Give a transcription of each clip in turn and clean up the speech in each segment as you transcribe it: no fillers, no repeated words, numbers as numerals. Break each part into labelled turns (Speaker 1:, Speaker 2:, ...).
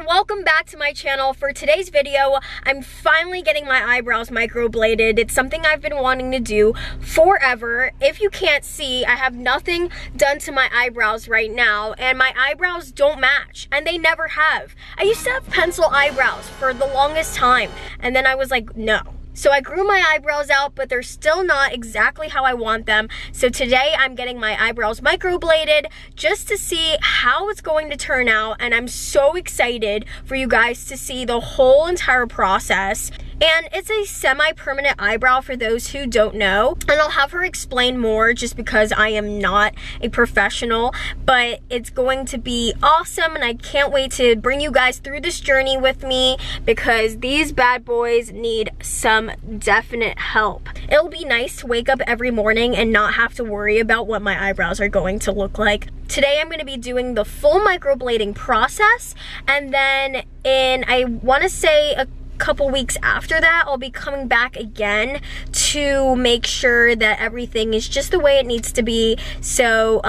Speaker 1: Welcome back to my channel. For today's video, I'm finally getting my eyebrows microbladed. It's something I've been wanting to do forever. If you can't see, I have nothing done to my eyebrows right now, and my eyebrows don't match, and they never have. I used to have pencil eyebrows for the longest time, and then I was like, no. So I grew my eyebrows out, but they're still not exactly how I want them. So today I'm getting my eyebrows microbladed just to see how it's going to turn out. And I'm so excited for you guys to see the whole entire process. And it's a semi-permanent eyebrow for those who don't know. And I'll have her explain more just because I am not a professional. But it's going to be awesome, and I can't wait to bring you guys through this journey with me because these bad boys need some definite help. It'll be nice to wake up every morning and not have to worry about what my eyebrows are going to look like. Today I'm going to be doing the full microblading process, and then I want to say a couple weeks after that, I'll be coming back again to make sure that everything is just the way it needs to be. So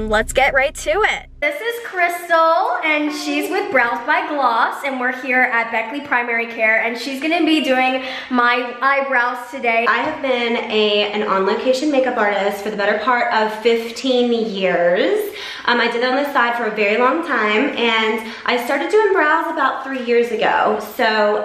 Speaker 1: let's get right to it. This is Crystal, and she's with Brows by Gloss, and we're here at Beckley Primary Care, and she's gonna be doing my eyebrows today.
Speaker 2: I have been an on-location makeup artist for the better part of 15 years. I did it on the side for a very long time, and I started doing brows about 3 years ago. So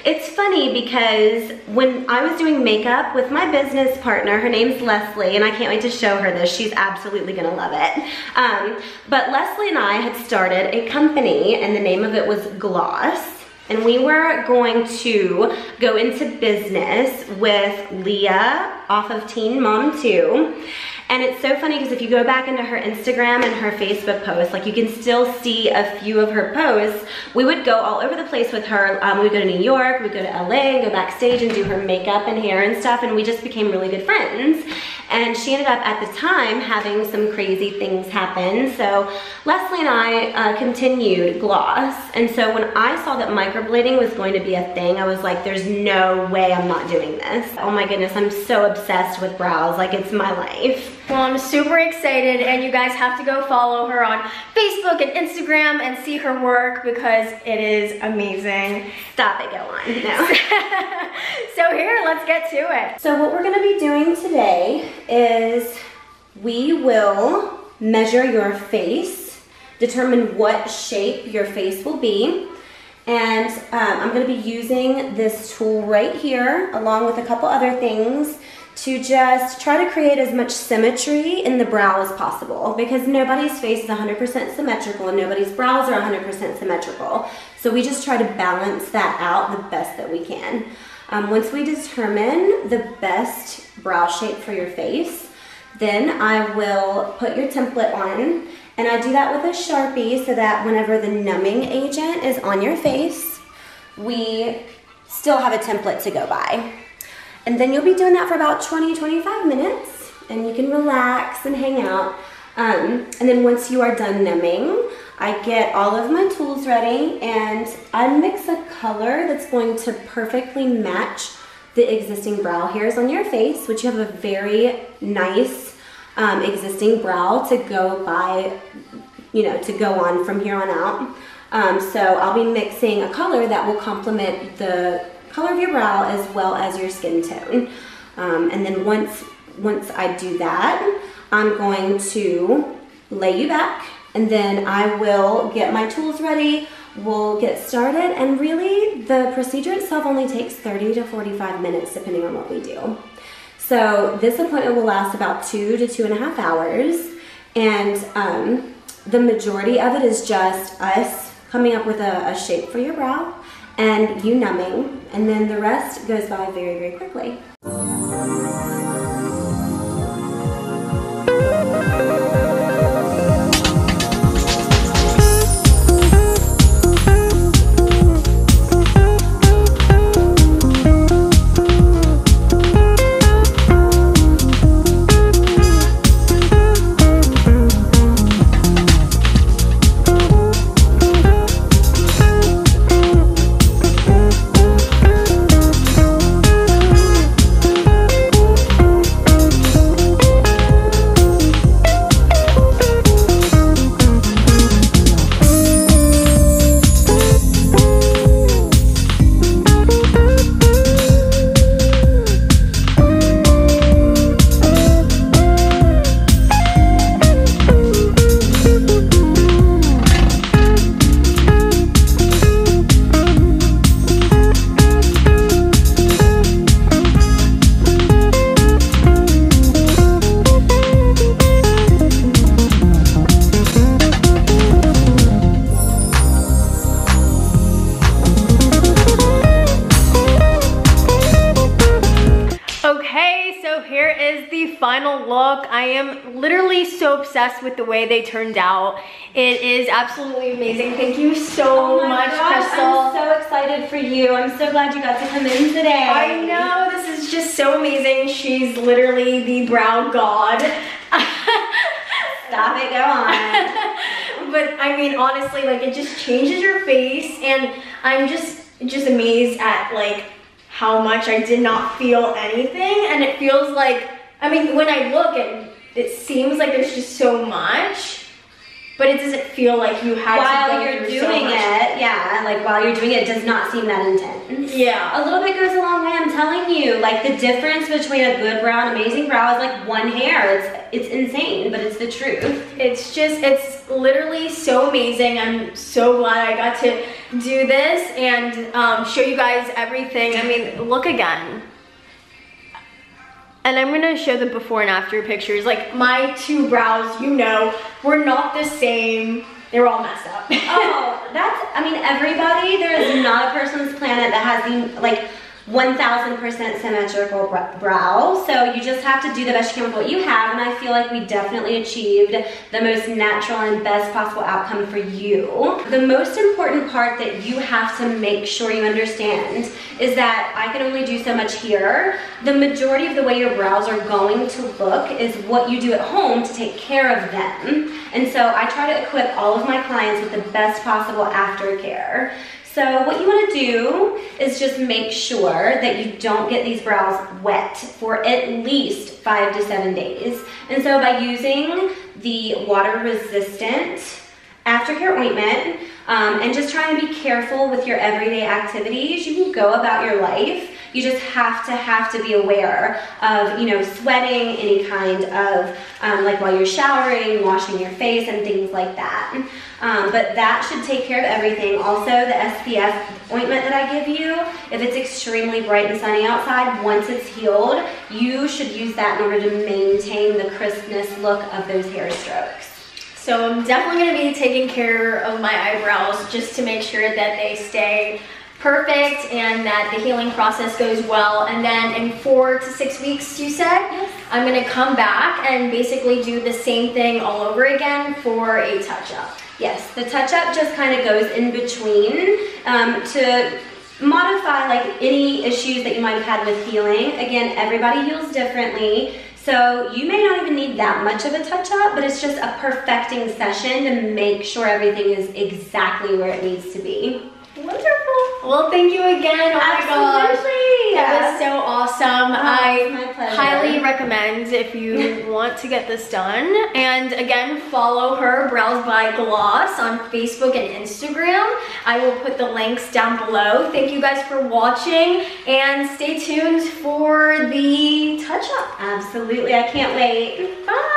Speaker 2: it's funny because when I was doing makeup with my business partner, her name's Leslie, and I can't wait to show her this. She's absolutely gonna love it. But Leslie and I had started a company, and the name of it was Gloss. And we were going to go into business with Leah off of Teen Mom 2. And it's so funny because if you go back into her Instagram and her Facebook posts, like you can still see a few of her posts. We would go all over the place with her. We would go to New York, we'd go to LA and go backstage and do her makeup and hair and stuff, and we just became really good friends. And she ended up at the time having some crazy things happen. So Leslie and I continued Gloss. And so when I saw that microblading was going to be a thing, I was like, there's no way I'm not doing this. Oh my goodness, I'm so obsessed with brows. Like, it's my life.
Speaker 1: Well, I'm super excited, and you guys have to go follow her on Facebook and Instagram and see her work because it is amazing.
Speaker 2: Stop it, go on. No.
Speaker 1: So here, let's get to it.
Speaker 2: So what we're gonna be doing today is we will measure your face, determine what shape your face will be, and I'm gonna be using this tool right here along with a couple other things to just try to create as much symmetry in the brow as possible, because nobody's face is 100% symmetrical and nobody's brows are 100% symmetrical. So we just try to balance that out the best that we can. Once we determine the best brow shape for your face, then I will put your template on, and I do that with a Sharpie so that whenever the numbing agent is on your face, we still have a template to go by. And then you'll be doing that for about 20-25 minutes, and you can relax and hang out. And then once you are done numbing, I get all of my tools ready, and I mix a color that's going to perfectly match the existing brow hairs on your face, which you have a very nice existing brow to go by, you know, to go on from here on out. So I'll be mixing a color that will complement the color of your brow as well as your skin tone. And then once I do that, I'm going to lay you back, and then I will get my tools ready. We'll get started, and really the procedure itself only takes 30 to 45 minutes depending on what we do. So this appointment will last about 2 to 2.5 hours, and the majority of it is just us coming up with a shape for your brow and you numbing, and then the rest goes by very, very quickly.
Speaker 1: look. I am literally so obsessed with the way they turned out. It is absolutely amazing. Thank you so much, Crystal.
Speaker 2: I'm so excited for you. I'm so glad you got to come in today.
Speaker 1: I know, this is just so amazing. She's literally the brow god.
Speaker 2: Stop it, go on.
Speaker 1: But I mean, honestly, like, it just changes your face, and I'm just amazed at like how much I did not feel anything. And it feels like, I mean, when I look, it seems like there's just so much, but it doesn't feel like you had
Speaker 2: while you're doing it. Yeah, like while you're doing it, does not seem that intense.
Speaker 1: Yeah,
Speaker 2: a little bit goes a long way. I'm telling you, like, the difference between a good brow and amazing brow is like one hair. It's insane, but it's the truth.
Speaker 1: It's literally so amazing. I'm so glad I got to do this and show you guys everything. I mean, look again. And I'm gonna show the before and after pictures. Like, my two brows, you know, were not the same. They were all messed up.
Speaker 2: Oh, I mean, everybody, there is not a person's planet that has the, like, 1000% symmetrical brow. So you just have to do the best you can with what you have, and I feel like we definitely achieved the most natural and best possible outcome for you. The most important part that you have to make sure you understand is that I can only do so much here. The majority of the way your brows are going to look is what you do at home to take care of them. And so I try to equip all of my clients with the best possible aftercare. So what you want to do is just make sure that you don't get these brows wet for at least 5 to 7 days. And so by using the water-resistant aftercare ointment and just trying to be careful with your everyday activities, you can go about your life. You just have to be aware of, you know, sweating, any kind of, like while you're showering, washing your face, and things like that. But that should take care of everything. Also, the SPF ointment that I give you, if it's extremely bright and sunny outside, once it's healed, you should use that in order to maintain the crispness look of those hair strokes.
Speaker 1: So I'm definitely gonna be taking care of my eyebrows just to make sure that they stay perfect and that the healing process goes well. And then in 4 to 6 weeks, you said?
Speaker 2: Yes.
Speaker 1: I'm gonna come back and basically do the same thing all over again for a touch-up.
Speaker 2: Yes, the touch-up just kind of goes in between to modify like any issues that you might have had with healing. Again, everybody heals differently. So you may not even need that much of a touch-up, but it's just a perfecting session to make sure everything is exactly where it needs to be.
Speaker 1: Wonderful. Well, thank you again. Oh my gosh. That was so awesome.
Speaker 2: My pleasure.
Speaker 1: Highly recommend if you want to get this done. And again, follow her, Brows by Gloss, on Facebook and Instagram. I will put the links down below. Thank you guys for watching, and stay tuned for the touch-up.
Speaker 2: Absolutely. I can't wait.
Speaker 1: Bye.